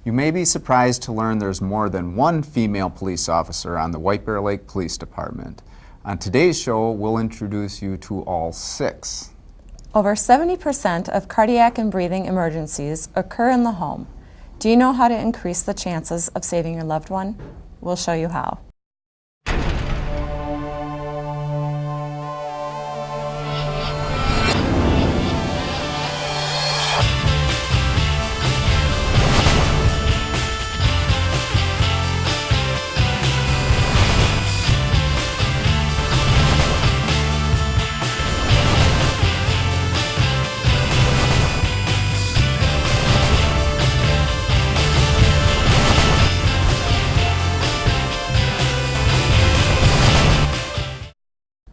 You may be surprised to learn there's more than one female police officer on the White Bear Lake Police Department. On today's show, we'll introduce you to all 6. Over 70% of cardiac and breathing emergencies occur in the home. Do you know how to increase the chances of saving your loved one? We'll show you how.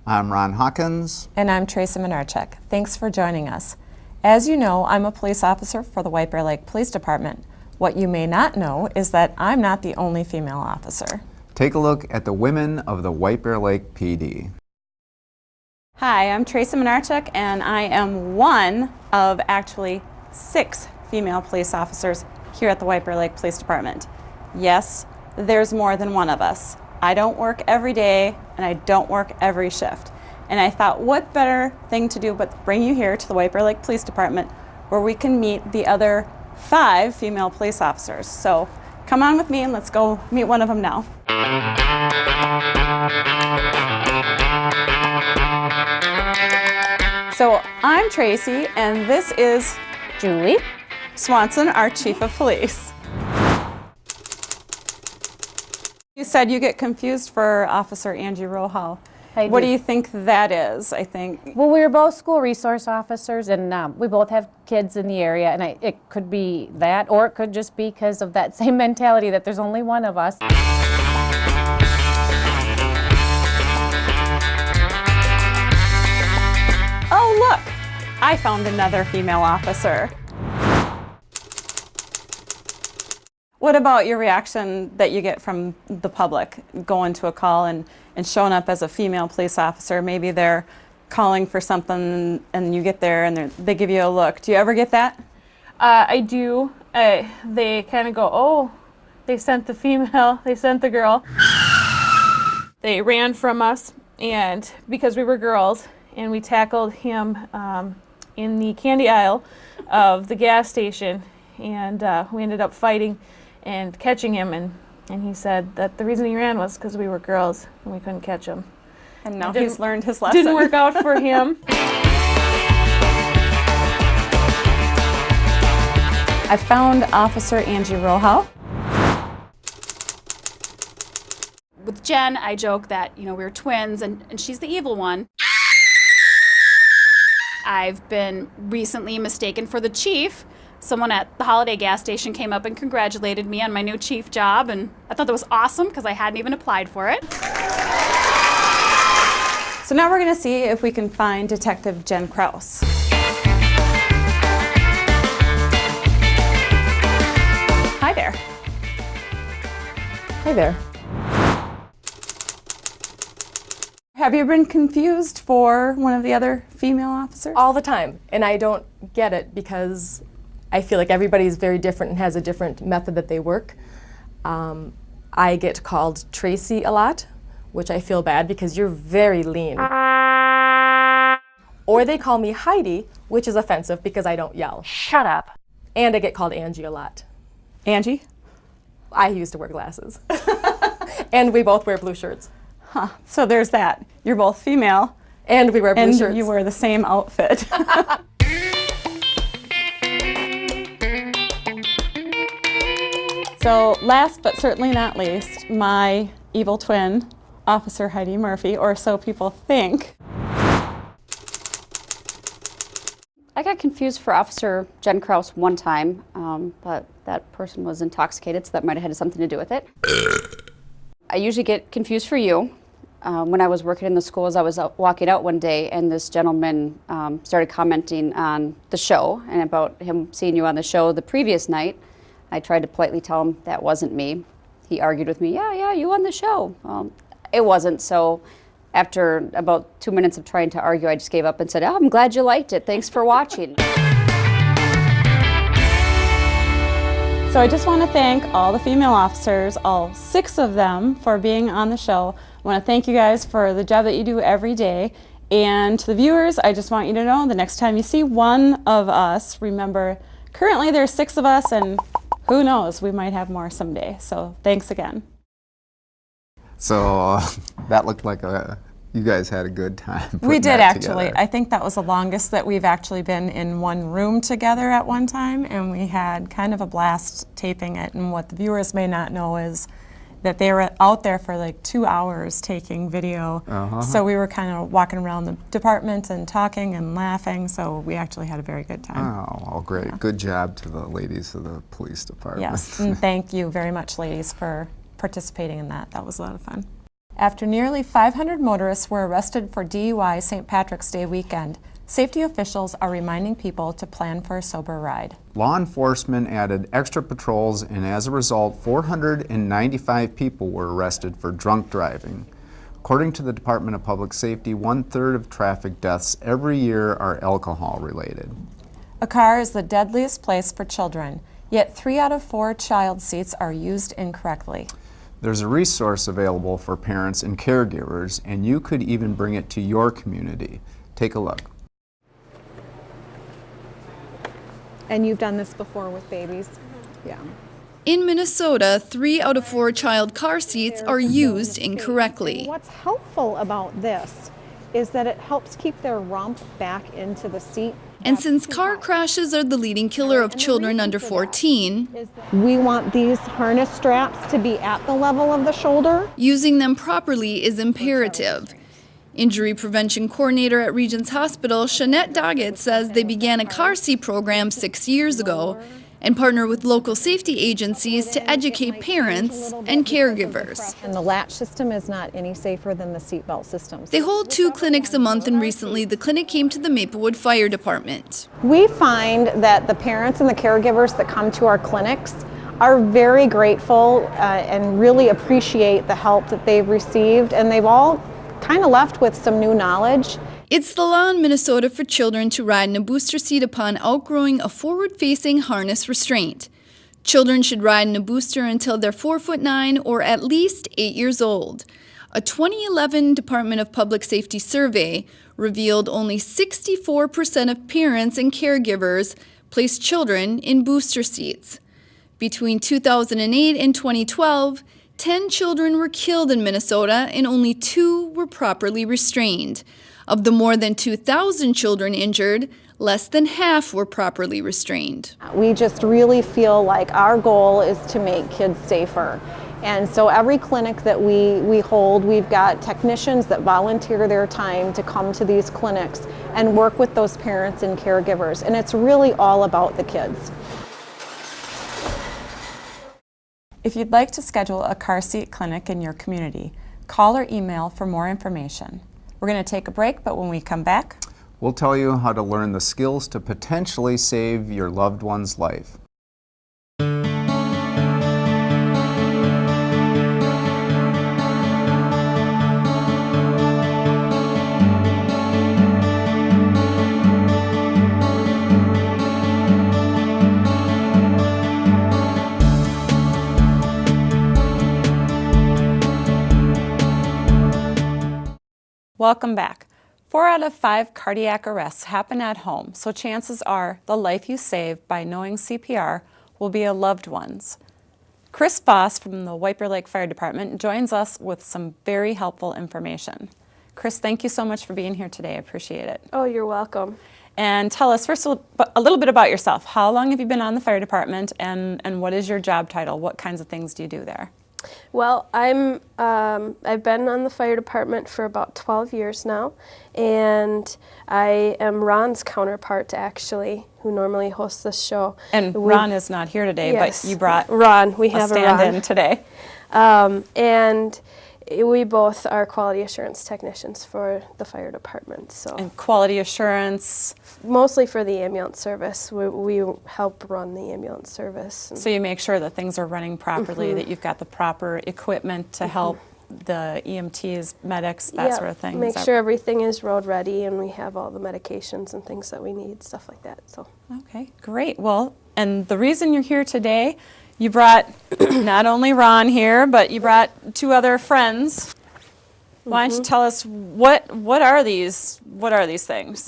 I'm Ron Hawkins. And I'm Tracy Menarchuk. Thanks for joining us. As you know, I'm a police officer for the White Bear Lake Police Department. What you may not know is that I'm not the only female officer. Take a look at the women of the White Bear Lake PD. Hi, I'm Tracy Menarchuk, and I am one of actually 6 female police officers here at the White Bear Lake Police Department. Yes, there's more than one of us. I don't work every day, and I don't work every shift. And I thought, what better thing to do but bring you here to the White Bear Lake Police Department where we can meet the other 5 female police officers. So come on with me and let's go meet one of them now. So I'm Tracy, and this is Julie Swanson, our Chief of Police. You said you get confused for Officer Angie Rohau. What do you think that is, I think? Well, we were both school resource officers, and we both have kids in the area, and it could be that, or it could just be because of that same mentality that there's only one of us. Oh, look! I found another female officer. What about your reaction that you get from the public going to a call and showing up as a female police officer? Maybe they're calling for something and you get there and they give you a look. Do you ever get that? I do. They kind of go, oh, they sent the female, they sent the girl. They ran from us, and because we were girls, and we tackled him in the candy aisle of the gas station, and we ended up fighting and catching him, and he said that the reason he ran was because we were girls and we couldn't catch him. And now he's learned his lesson. Didn't work out for him. I found Officer Angie Rohau. With Jen, I joke that, we were twins and she's the evil one. I've been recently mistaken for the chief. Someone at the Holiday gas station came up and congratulated me on my new chief job, and I thought that was awesome because I hadn't even applied for it. So now we're going to see if we can find Detective Jen Kraus. Hi there. Hi there. Have you been confused for one of the other female officers? All the time, and I don't get it because I feel like everybody's very different and has a different method that they work. I get called Tracy a lot, which I feel bad because you're very lean. Or they call me Heidi, which is offensive because I don't yell. Shut up. And I get called Angie a lot. Angie? I used to wear glasses. And we both wear blue shirts. Huh. So there's that. You're both female. And we wear blue shirts. And you wear the same outfit. So last but certainly not least, my evil twin, Officer Heidi Murphy, or so people think. I got confused for Officer Jen Kraus one time, but that person was intoxicated, so that might have had something to do with it. I usually get confused for you. When I was working in the schools, I was walking out one day, and this gentleman started commenting on the show and about him seeing you on the show the previous night. I tried to politely tell him that wasn't me. He argued with me, yeah, you on the show. It wasn't, so after about 2 minutes of trying to argue, I just gave up and said, oh, I'm glad you liked it. Thanks for watching. So I just want to thank all the female officers, all 6 of them, for being on the show. I want to thank you guys for the job that you do every day. And to the viewers, I just want you to know the next time you see one of us, remember currently there's 6 of us, and who knows, we might have more someday. So thanks again. So that looked like you guys had a good time. We putting did that actually. together. I think that was the longest that we've actually been in one room together at one time, and we had kind of a blast taping it. And what the viewers may not know is that they were out there for like 2 hours taking video. So we were kind of walking around the department and talking and laughing, so we actually had a very good time. Oh, well, great. Good job to the ladies of the police department. Yes, and thank you very much, ladies, for participating in that. That was a lot of fun. After nearly 500 motorists were arrested for DUI St. Patrick's Day weekend, safety officials are reminding people to plan for a sober ride. Law enforcement added extra patrols, and as a result, 495 people were arrested for drunk driving. According to the Department of Public Safety, 1/3 of traffic deaths every year are alcohol related. A car is the deadliest place for children, yet 3 out of 4 child seats are used incorrectly. There's a resource available for parents and caregivers, and you could even bring it to your community. Take a look. And you've done this before with babies? Yeah. In Minnesota, 3 out of 4 child car seats are used incorrectly. What's helpful about this is that it helps keep their rump back into the seat. And since car crashes are the leading killer of children under 14, We want these harness straps to be at the level of the shoulder. using them properly is imperative. Injury prevention coordinator at Regents Hospital, Shanette Doggett, says they began a car seat program 6 years ago and partner with local safety agencies to educate parents and caregivers. And the latch system is not any safer than the seatbelt systems. They hold 2 clinics a month, and recently the clinic came to the Maplewood Fire Department. We find that the parents and the caregivers that come to our clinics are very grateful and really appreciate the help that they've received, and they've all kind of left with some new knowledge. It's the law in Minnesota for children to ride in a booster seat upon outgrowing a forward-facing harness restraint. Children should ride in a booster until they're 4'9" or at least 8 years old. A 2011 Department of Public Safety survey revealed only 64% of parents and caregivers placed children in booster seats. Between 2008 and 2012, 10 children were killed in Minnesota and only 2 were properly restrained. Of the more than 2,000 children injured, less than half were properly restrained. We just really feel like our goal is to make kids safer. And so every clinic that we hold, we've got technicians that volunteer their time to come to these clinics and work with those parents and caregivers. And it's really all about the kids. If you'd like to schedule a car seat clinic in your community, call or email for more information. We're going to take a break, but when we come back, We'll tell you how to learn the skills to potentially save your loved one's life. welcome back. 4 out of 5 cardiac arrests happen at home, so chances are the life you save by knowing CPR will be a loved one's. Chris Voss from the White Bear Lake Fire Department joins us with some very helpful information. Chris, thank you so much for being here today. I appreciate it. Oh, you're welcome. And tell us first a little bit about yourself. How long have you been on the fire department, and what is your job title? What kinds of things do you do there? Well, I've been on the fire department for about 12 years now, and I am Ron's counterpart, actually, who normally hosts this show. And Ron is not here today, yes, but you brought Ron. We a have stand-in today. And we both are quality assurance technicians for the fire department. So And quality assurance. mostly for the ambulance service. We help run the ambulance service. So you make sure that things are running properly, that you've got the proper equipment to help the EMTs, medics, that sort of thing. Make sure everything is road ready and we have all the medications and things that we need, stuff like that. So Okay, great. Well, and the reason you're here today, You brought not only Ron here, but you brought 2 other friends. Why don't you tell us what are these things?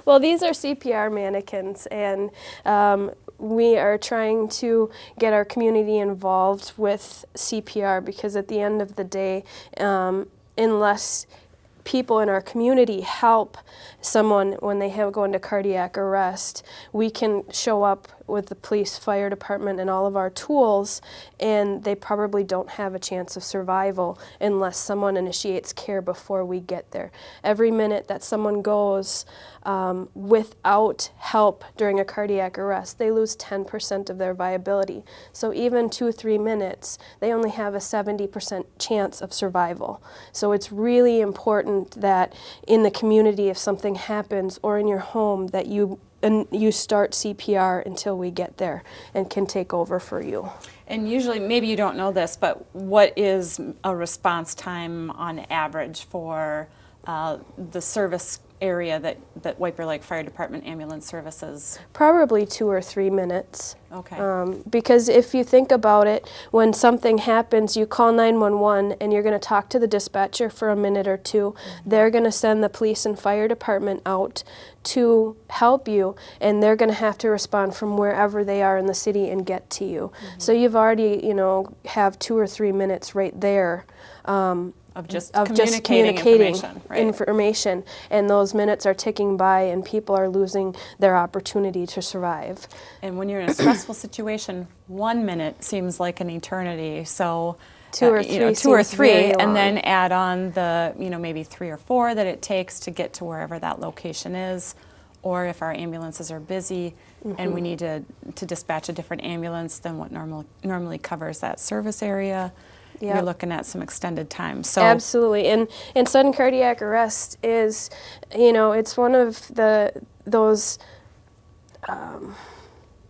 Well, these are CPR mannequins, and we are trying to get our community involved with CPR because at the end of the day, unless people in our community help someone when they go into cardiac arrest, we can show up with the police, fire department, and all of our tools, and they probably don't have a chance of survival unless someone initiates care before we get there. Every minute that someone goes without help during a cardiac arrest, they lose 10% of their viability. So even 2-3 minutes, they only have a 70% chance of survival. So it's really important that in the community, if something happens, or in your home, that you start CPR until we get there and can take over for you. And usually, maybe you don't know this, but what is a response time on average for the service area that White Bear Lake Fire Department Ambulance Services? Probably 2 or 3 minutes. Okay. Because if you think about it, when something happens, you call 911 and you're going to talk to the dispatcher for a minute or 2. They're going to send the police and fire department out to help you, and they're going to have to respond from wherever they are in the city and get to you. So you've already, have 2 or 3 minutes right there. Of just communicating information, right? Information, and those minutes are ticking by, and people are losing their opportunity to survive. And when you're in a stressful situation, 1 minute seems like an eternity. So 2 or 3, 2 or seems 3, very and long. then add on the maybe 3 or 4 that it takes to get to wherever that location is. Or if our ambulances are busy and we need to dispatch a different ambulance than what normally covers that service area. Yep. You're looking at some extended time. So Absolutely, and sudden cardiac arrest is, it's one of those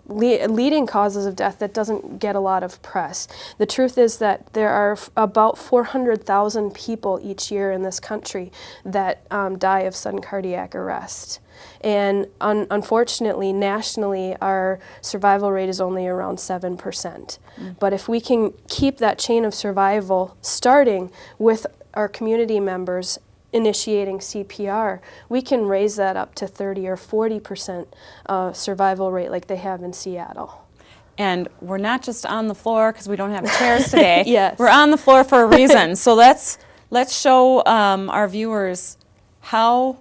leading causes of death that doesn't get a lot of press. The truth is that there are about 400,000 people each year in this country that die of sudden cardiac arrest. And unfortunately, nationally, our survival rate is only around 7%. But if we can keep that chain of survival starting with our community members initiating CPR, we can raise that up to 30 or 40% survival rate like they have in Seattle. And we're not just on the floor because we don't have chairs today. Yes. We're on the floor for a reason. So let's show our viewers how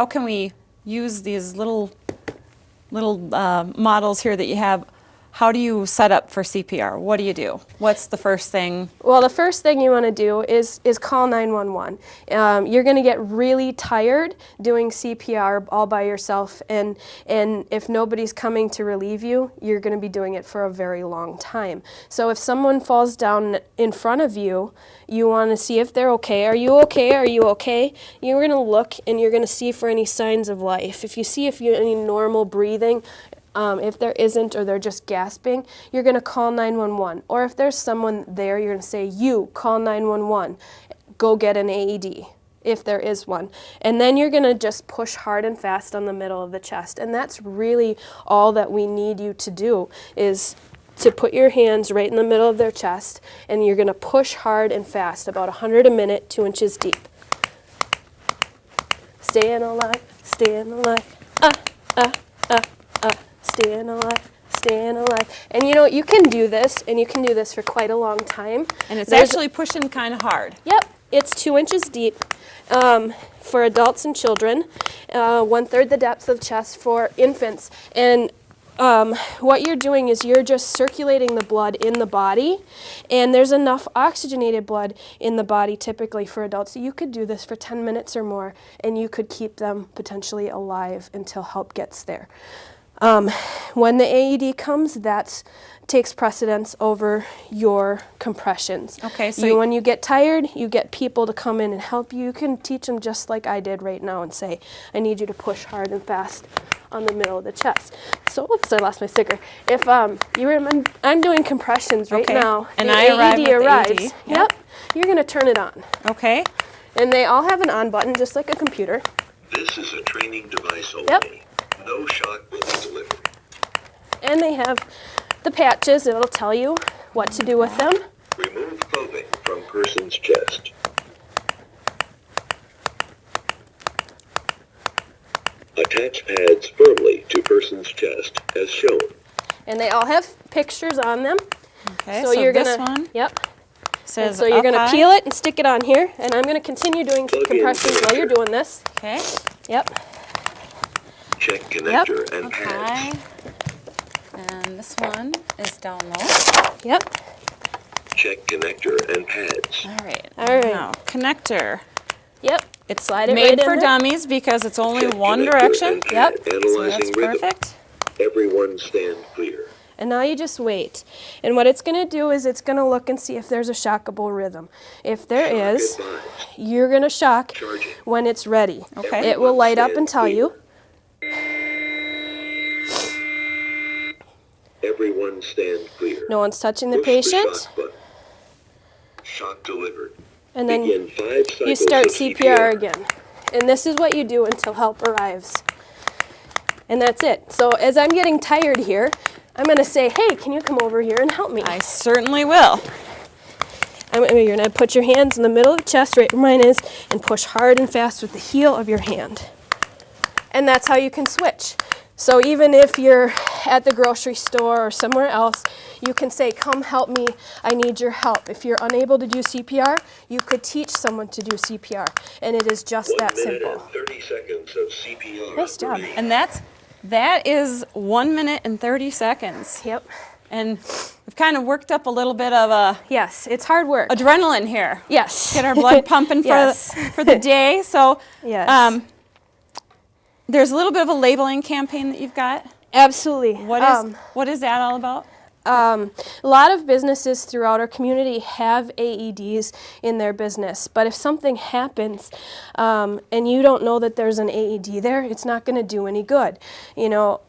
can we use these little models here that you have. How do you set up for CPR? What do you do? What's the first thing? Well, the first thing you want to do is call 911. You're going to get really tired doing CPR all by yourself, and if nobody's coming to relieve you, you're going to be doing it for a very long time. So if someone falls down in front of you, you want to see if they're okay. Are you okay? Are you okay? You're going to look and you're going to see for any signs of life. If you see any normal breathing, if there isn't, or they're just gasping, you're going to call 911. Or if there's someone there, you're going to say, you, call 911. Go get an AED, if there is one. And then you're going to just push hard and fast on the middle of the chest. And that's really all that we need you to do, is to put your hands right in the middle of their chest, and you're going to push hard and fast, about 100 a minute, 2 inches deep. Staying alive, staying alive, staying alive, staying alive. And you can do this, and you can do this for quite a long time. And it's actually pushing kind of hard. Yep, it's 2 inches deep for adults and children, 1/3 the depth of chest for infants. And what you're doing is you're just circulating the blood in the body, and there's enough oxygenated blood in the body typically for adults. So you could do this for 10 minutes or more, and you could keep them potentially alive until help gets there. When the AED comes, that takes precedence over your compressions. Okay, so when you get tired, you get people to come in and help you. You can teach them just like I did right now and say, I need you to push hard and fast on the middle of the chest. So, oops, I lost my sticker. If you remember, I'm doing compressions right now. And the I arrive AED with the arrives. AED. Yep. You're going to turn it on. Okay. And they all have an on button, just like a computer. This is a training device only. Yep. No shock will be delivered. And they have the patches. It'll tell you what to do with them. Remove clothing from person's chest. Attach pads firmly to person's chest as shown. And they all have pictures on them. Okay, So so you're this gonna, one yep. And says so you're up gonna high. peel it and stick it on here, and I'm gonna continue doing Plug in compressions while you're connector. doing this. Okay, Yep. Check connector and up pads. high. And this one is down low. Yep. Check connector and pads. All right. All right. Now, connector. Yep. It's Slide it made right for in there. dummies because it's only Check one connector direction. and pad. Yep. So Analyzing that's rhythm. perfect. Everyone stand clear. And now you just wait. And what it's gonna do is it's gonna look and see if there's a shockable rhythm. If there Shock is, advised. you're gonna shock Charging. when it's ready. Okay. It will light up and tell you. Everyone stand clear. No one's touching the Push patient. shock button. Shock delivered. And then Begin 5 cycles you start of CPR again. And this is what you do until help arrives. And that's it. So as I'm getting tired here, I'm gonna say, hey, can you come over here and help me? I certainly will. You're gonna put your hands in the middle of the chest, right where mine is, and push hard and fast with the heel of your hand. And that's how you can switch. So even if you're at the grocery store or somewhere else, you can say, come help me, I need your help. If you're unable to do CPR, you could teach someone to do CPR. And it is just 1 that minute simple. and 30 seconds of CPR. Nice job. remaining. And that is 1 minute and 30 seconds. Yep. And we've kind of worked up a little bit of Yes, it's hard work. adrenaline here. Yes. Get our blood pumping Yes. for the day. So Yes. there's a little bit of a labeling campaign that you've got. Absolutely. What is that all about? A lot of businesses throughout our community have AEDs in their business, but if something happens and you don't know that there's an AED there, it's not going to do any good. You know,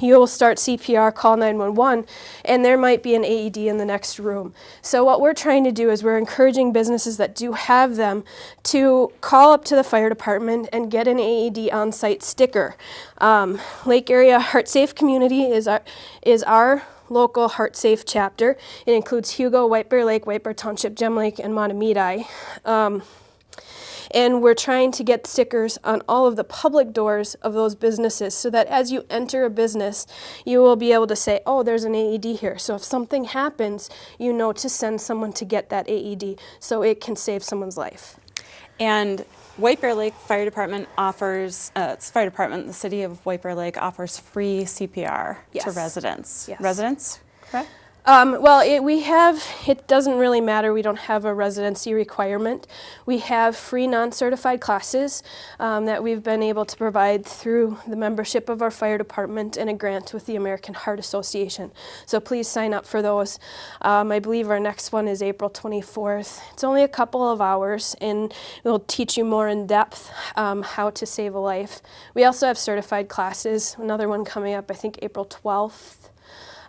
you'll start CPR, call 911, and there might be an AED in the next room. So what we're trying to do is we're encouraging businesses that do have them to call up to the fire department and get an AED on-site sticker. Lake Area Heart Safe Community is our local Heart Safe chapter. It includes Hugo, White Bear Lake, White Bear Township, Gem Lake, and Mahtomedi. And we're trying to get stickers on all of the public doors of those businesses so that as you enter a business, you will be able to say, oh, there's an AED here. So if something happens, you know to send someone to get that AED so it can save someone's life. And White Bear Lake Fire Department offers, it's fire department, the city of White Bear Lake offers free CPR to Yes. residents. Yes. Residents, correct? Well, it doesn't really matter. We don't have a residency requirement. We have free non-certified classes that we've been able to provide through the membership of our fire department and a grant with the American Heart Association. So please sign up for those. I believe our next one is April 24th. It's only a couple of hours and we'll teach you more in depth how to save a life. We also have certified classes, another one coming up, I think April 12th.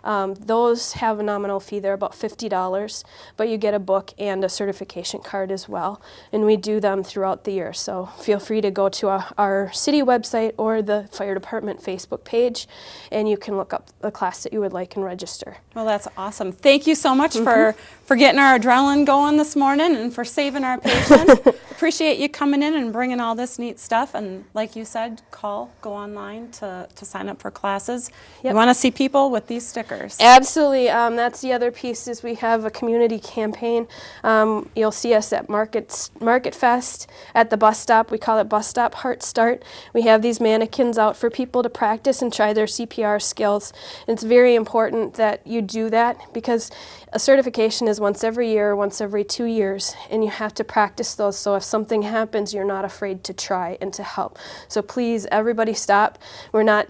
Those have a nominal fee. They're about $50, but you get a book and a certification card as well. And we do them throughout the year. So feel free to go to our city website or the fire department Facebook page, and you can look up the class that you would like and register. Well, that's awesome. Thank you so much for getting our adrenaline going this morning and for saving our patients. Appreciate you coming in and bringing all this neat stuff. And like you said, go online to sign up for classes. Yep. You want to see people with these stickers. Absolutely. That's the other piece is we have a community campaign. You'll see us at Market Fest at the bus stop. We call it Bus Stop Heart Start. We have these mannequins out for people to practice and try their CPR skills. And it's very important that you do that because a certification is once every year, once every 2 years, and you have to practice those. So if something happens, you're not afraid to try and to help. So please, everybody stop. We're not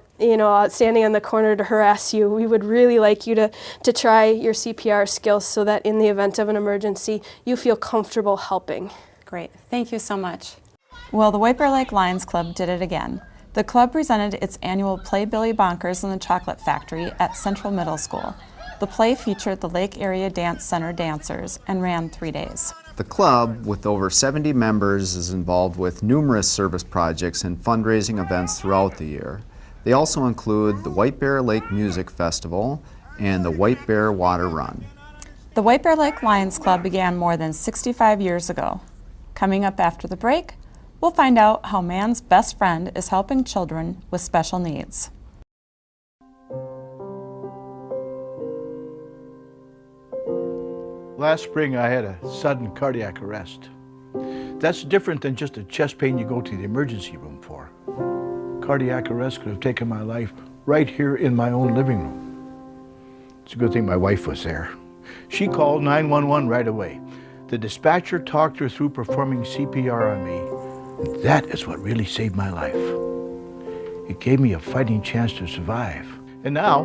standing on the corner to harass you. We would really like you to try your CPR skills so that in the event of an emergency, you feel comfortable helping. Great. Thank you so much. Well, the White Bear Lake Lions Club did it again. The club presented its annual play Billy Bonkers in the Chocolate Factory at Central Middle School. The play featured the Lake Area Dance Center dancers and ran 3 days. The club, with over 70 members, is involved with numerous service projects and fundraising events throughout the year. They also include the White Bear Lake Music Festival and the White Bear Water Run. The White Bear Lake Lions Club began more than 65 years ago. Coming up after the break, we'll find out how man's best friend is helping children with special needs. Last spring I had a sudden cardiac arrest. That's different than just a chest pain you go to the emergency room for. Cardiac arrest could have taken my life right here in my own living room. It's a good thing my wife was there. She called 911 right away. The dispatcher talked her through performing CPR on me. And that is what really saved my life. It gave me a fighting chance to survive. And now,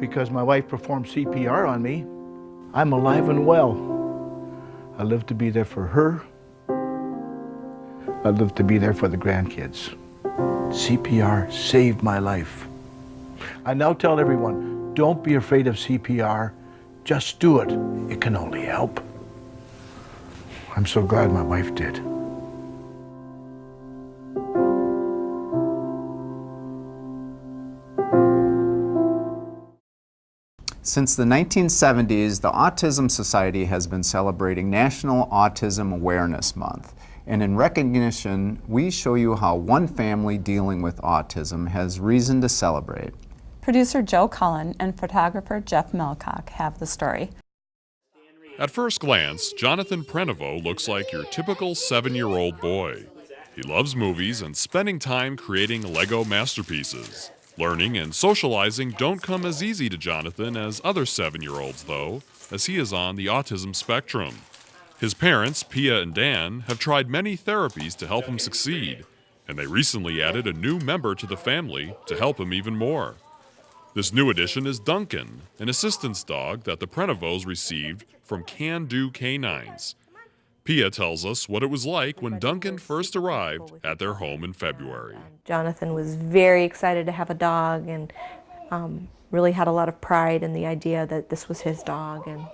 because my wife performed CPR on me, I'm alive and well. I live to be there for her. I live to be there for the grandkids. CPR saved my life. I now tell everyone, don't be afraid of CPR. Just do it. It can only help. I'm so glad my wife did. Since the 1970s, the Autism Society has been celebrating National Autism Awareness Month. And in recognition, we show you how one family dealing with autism has reason to celebrate. Producer Joe Cullen and photographer Jeff Melcock have the story. At first glance, Jonathan Prenovo looks like your typical 7-year-old boy. He loves movies and spending time creating Lego masterpieces. Learning and socializing don't come as easy to Jonathan as other 7-year-olds, though, as he is on the autism spectrum. His parents, Pia and Dan, have tried many therapies to help him succeed, and they recently added a new member to the family to help him even more. This new addition is Duncan, an assistance dog that the Prenovos received from Can Do Canines. Pia tells us what it was like when Duncan first arrived at their home in February. Jonathan was very excited to have a dog and really had a lot of pride in the idea that this was his dog, and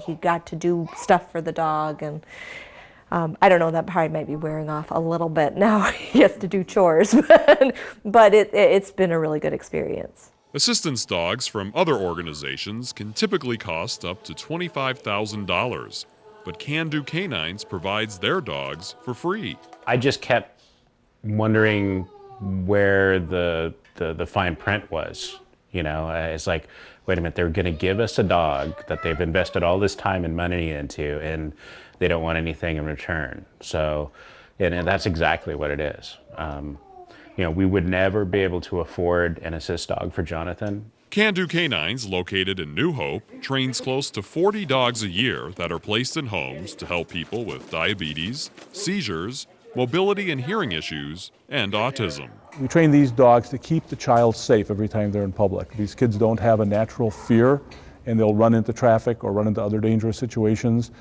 he got to do stuff for the dog. And I don't know, that pride might be wearing off a little bit now. He has to do chores, but it's been a really good experience. Assistance dogs from other organizations can typically cost up to $25,000. But Can Do Canines provides their dogs for free. I just kept wondering where the fine print was. You know, it's like, wait a minute, they're going to give us a dog that they've invested all this time and money into, and they don't want anything in return. So, and that's exactly what it is. You know, we would never be able to afford an assist dog for Jonathan. Can Do Canines, located in New Hope, trains close to 40 dogs a year that are placed in homes to help people with diabetes, seizures, mobility and hearing issues, and autism. We train these dogs to keep the child safe every time they're in public. These kids don't have a natural fear, and they'll run into traffic or run into other dangerous situations.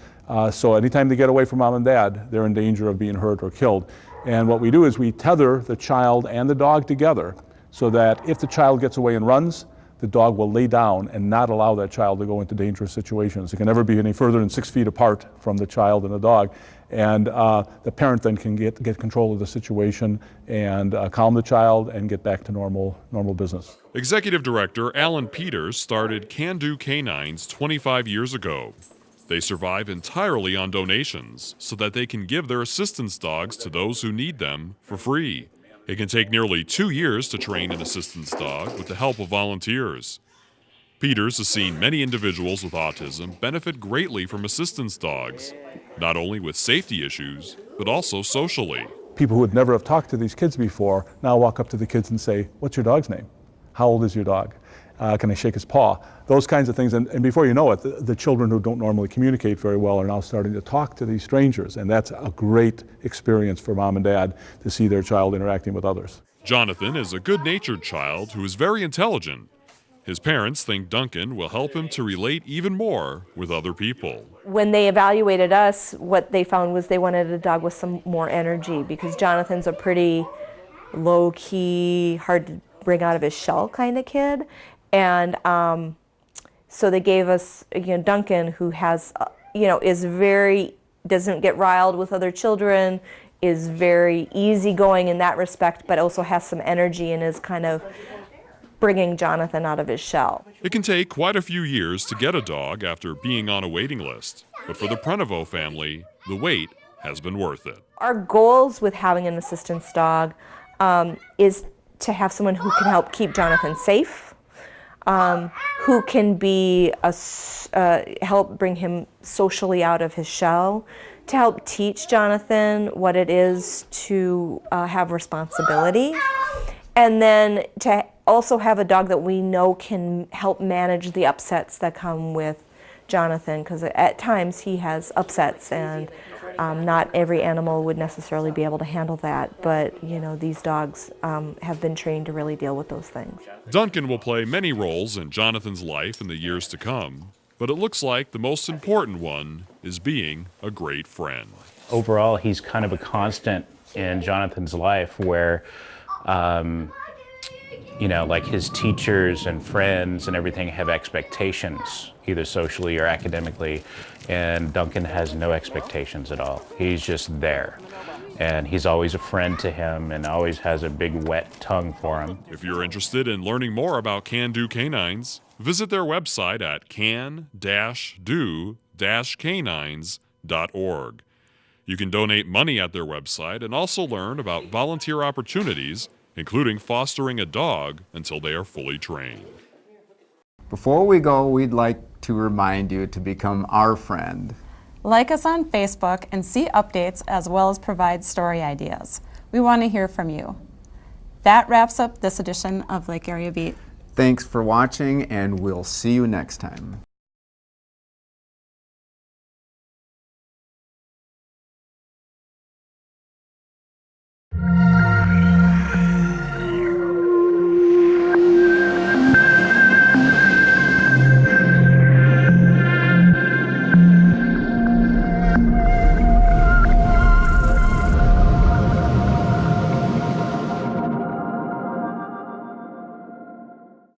So anytime they get away from mom and dad, they're in danger of being hurt or killed. And what we do is we tether the child and the dog together so that if the child gets away and runs, the dog will lay down and not allow that child to go into dangerous situations. It can never be any further than 6 feet apart from the child and the dog. And the parent then can get control of the situation and calm the child and get back to normal business. Executive Director Alan Peters started Can Do Canines 25 years ago. They survive entirely on donations so that they can give their assistance dogs to those who need them for free. It can take nearly 2 years to train an assistance dog with the help of volunteers. Peters has seen many individuals with autism benefit greatly from assistance dogs, not only with safety issues, but also socially. People who would never have talked to these kids before now walk up to the kids and say, "What's your dog's name? How old is your dog? Can I shake his paw?" Those kinds of things. And before you know it, the children who don't normally communicate very well are now starting to talk to these strangers. And that's a great experience for mom and dad to see their child interacting with others. Jonathan is a good-natured child who is very intelligent. His parents think Duncan will help him to relate even more with other people. When they evaluated us, what they found was they wanted a dog with some more energy, because Jonathan's a pretty low-key, hard to bring out of his shell kind of kid. And so they gave us, Duncan, who has, doesn't get riled with other children, is very easygoing in that respect, but also has some energy and is kind of bringing Jonathan out of his shell. It can take quite a few years to get a dog after being on a waiting list, but for the Prenovo family, the wait has been worth it. Our goals with having an assistance dog is to have someone who can help keep Jonathan safe, who can be help bring him socially out of his shell, to help teach Jonathan what it is to have responsibility, and then to also have a dog that we know can help manage the upsets that come with Jonathan, because at times he has upsets, and not every animal would necessarily be able to handle that, but you know, these dogs have been trained to really deal with those things. Duncan will play many roles in Jonathan's life in the years to come, but it looks like the most important one is being a great friend. Overall, he's kind of a constant in Jonathan's life where, you know, like his teachers and friends and everything have expectations, either socially or academically, and Duncan has no expectations at all. He's just there. And he's always a friend to him and always has a big wet tongue for him. If you're interested in learning more about Can Do Canines, visit their website at can-do-canines.org. You can donate money at their website and also learn about volunteer opportunities, including fostering a dog until they are fully trained. Before we go, we'd like to remind you to become our friend. Like us on Facebook and see updates as well as provide story ideas. We want to hear from you. That wraps up this edition of Lake Area Beat. Thanks for watching, and we'll see you next time.